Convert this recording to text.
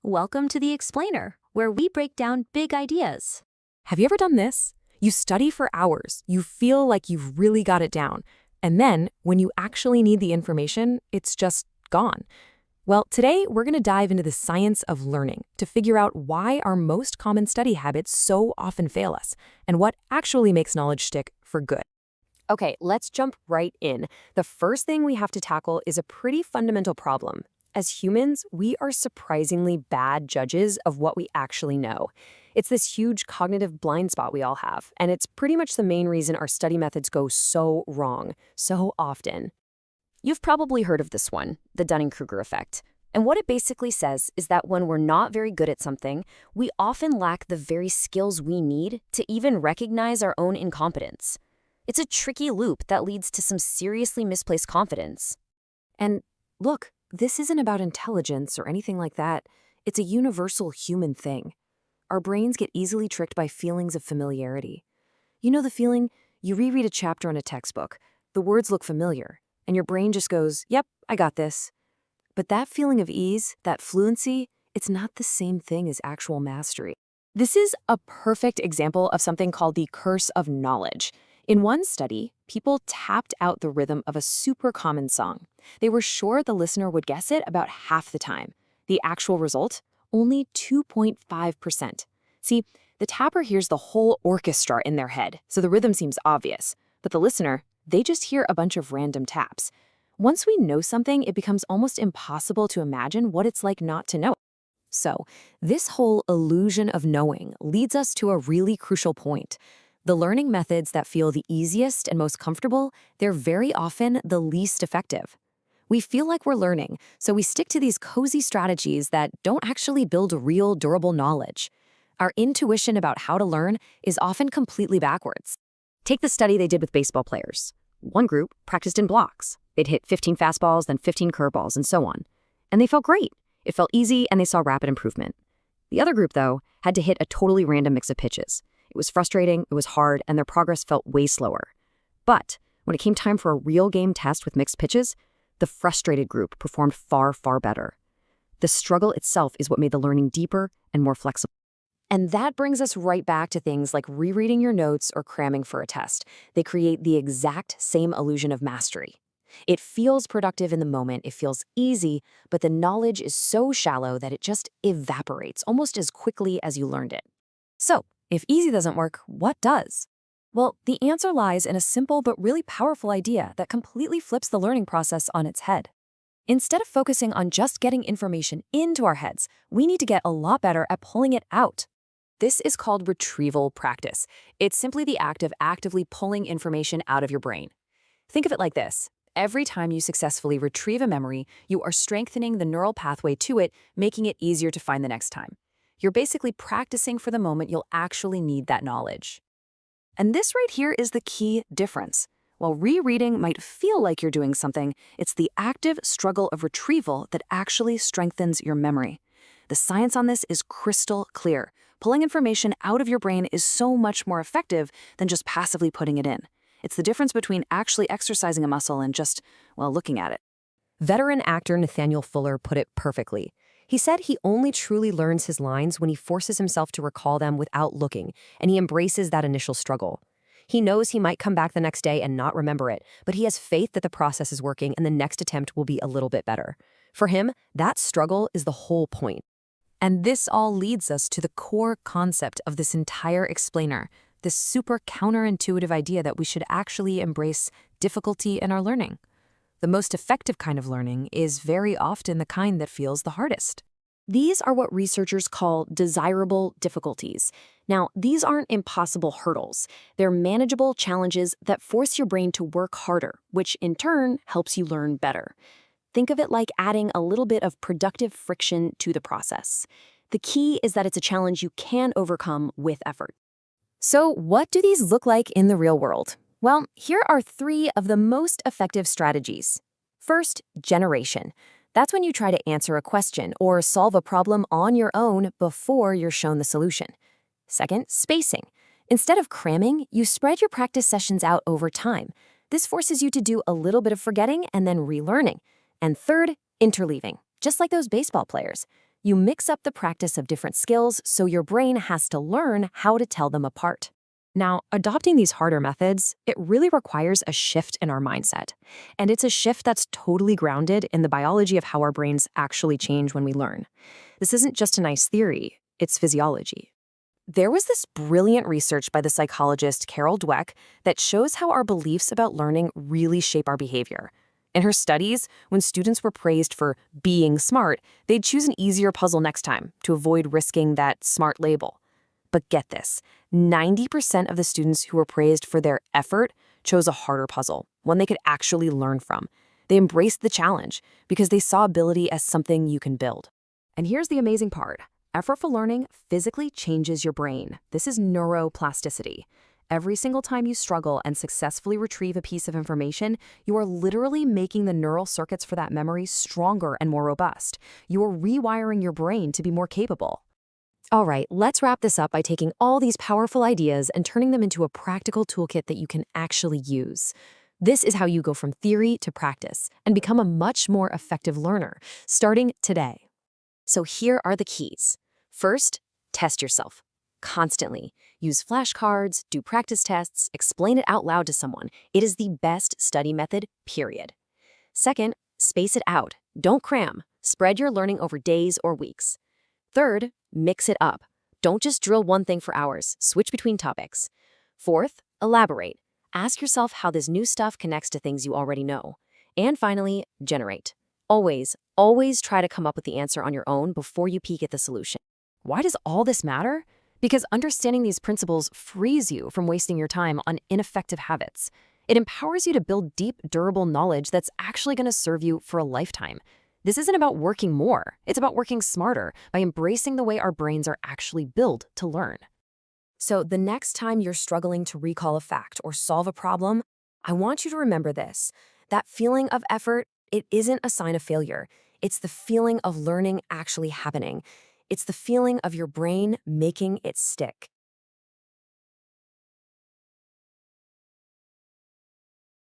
Welcome to The Explainer, where we break down big ideas. Have you ever done this? You study for hours, you feel like you've really got it down, and then when you actually need the information, it's just gone. Well, today we're going to dive into the science of learning to figure out why our most common study habits so often fail us, and what actually makes knowledge stick for good. Okay, let's jump right in. The first thing we have to tackle is a pretty fundamental problem. As humans, we are surprisingly bad judges of what we actually know. It's this huge cognitive blind spot we all have, and it's pretty much the main reason our study methods go so wrong, so often. You've probably heard of this one, the Dunning-Kruger effect. And what it basically says is that when we're not very good at something, we often lack the very skills we need to even recognize our own incompetence. It's a tricky loop that leads to some seriously misplaced confidence. And look, this isn't about intelligence or anything like that. It's a universal human thing. Our brains get easily tricked by feelings of familiarity. You know the feeling? You reread a chapter in a textbook, the words look familiar, and your brain just goes, yep, I got this. But that feeling of ease, that fluency, it's not the same thing as actual mastery. This is a perfect example of something called the curse of knowledge. In one study, people tapped out the rhythm of a super common song. They were sure the listener would guess it about half the time. The actual result? Only 2.5%. See, the tapper hears the whole orchestra in their head, so the rhythm seems obvious. But the listener, they just hear a bunch of random taps. Once we know something, it becomes almost impossible to imagine what it's like not to know. So, this whole illusion of knowing leads us to a really crucial point. The learning methods that feel the easiest and most comfortable, they're very often the least effective. We feel like we're learning, so we stick to these cozy strategies that don't actually build real, durable knowledge. Our intuition about how to learn is often completely backwards. Take the study they did with baseball players. One group practiced in blocks. They'd hit 15 fastballs, then 15 curveballs, and so on. And they felt great. It felt easy, and they saw rapid improvement. The other group, though, had to hit a totally random mix of pitches. It was frustrating, it was hard, and their progress felt way slower. But when it came time for a real game test with mixed pitches, the frustrated group performed far, far better. The struggle itself is what made the learning deeper and more flexible. And that brings us right back to things like rereading your notes or cramming for a test. They create the exact same illusion of mastery. It feels productive in the moment, it feels easy, but the knowledge is so shallow that it just evaporates almost as quickly as you learned it. So, if easy doesn't work, what does? Well, the answer lies in a simple but really powerful idea that completely flips the learning process on its head. Instead of focusing on just getting information into our heads, we need to get a lot better at pulling it out. This is called retrieval practice. It's simply the act of actively pulling information out of your brain. Think of it like this. Every time you successfully retrieve a memory, you are strengthening the neural pathway to it, making it easier to find the next time. You're basically practicing for the moment you'll actually need that knowledge. And this right here is the key difference. While rereading might feel like you're doing something, it's the active struggle of retrieval that actually strengthens your memory. The science on this is crystal clear. Pulling information out of your brain is so much more effective than just passively putting it in. It's the difference between actually exercising a muscle and just, well, looking at it. Veteran actor Nathaniel Fuller put it perfectly. He said he only truly learns his lines when he forces himself to recall them without looking, and he embraces that initial struggle. He knows he might come back the next day and not remember it, but he has faith that the process is working and the next attempt will be a little bit better. For him, that struggle is the whole point. And this all leads us to the core concept of this entire explainer, this super counterintuitive idea that we should actually embrace difficulty in our learning. The most effective kind of learning is very often the kind that feels the hardest. These are what researchers call desirable difficulties. Now, these aren't impossible hurdles. They're manageable challenges that force your brain to work harder, which in turn helps you learn better. Think of it like adding a little bit of productive friction to the process. The key is that it's a challenge you can overcome with effort. So, what do these look like in the real world? Well, here are 3 of the most effective strategies. First, generation. That's when you try to answer a question or solve a problem on your own before you're shown the solution. Second, spacing. Instead of cramming, you spread your practice sessions out over time. This forces you to do a little bit of forgetting and then relearning. And third, interleaving. Just like those baseball players. You mix up the practice of different skills so your brain has to learn how to tell them apart. Now, adopting these harder methods, it really requires a shift in our mindset. And it's a shift that's totally grounded in the biology of how our brains actually change when we learn. This isn't just a nice theory, it's physiology. There was this brilliant research by the psychologist Carol Dweck that shows how our beliefs about learning really shape our behavior. In her studies, when students were praised for being smart, they'd choose an easier puzzle next time to avoid risking that smart label. But get this, 90% of the students who were praised for their effort chose a harder puzzle, one they could actually learn from. They embraced the challenge because they saw ability as something you can build. And here's the amazing part. Effortful learning physically changes your brain. This is neuroplasticity. Every single time you struggle and successfully retrieve a piece of information, you are literally making the neural circuits for that memory stronger and more robust. You are rewiring your brain to be more capable. All right, let's wrap this up by taking all these powerful ideas and turning them into a practical toolkit that you can actually use. This is how you go from theory to practice and become a much more effective learner, starting today. So here are the keys. First, test yourself. Constantly. Use flashcards, do practice tests, explain it out loud to someone. It is the best study method, period. Second, space it out. Don't cram. Spread your learning over days or weeks. Third, mix it up. Don't just drill one thing for hours. Switch between topics. Fourth, elaborate. Ask yourself how this new stuff connects to things you already know. And finally, generate. Always try to come up with the answer on your own before you peek at the solution. Why does all this matter? Because understanding these principles frees you from wasting your time on ineffective habits. It empowers you to build deep, durable knowledge that's actually going to serve you for a lifetime. This isn't about working more. It's about working smarter by embracing the way our brains are actually built to learn. So the next time you're struggling to recall a fact or solve a problem, I want you to remember this. That feeling of effort, it isn't a sign of failure. It's the feeling of learning actually happening. It's the feeling of your brain making it stick.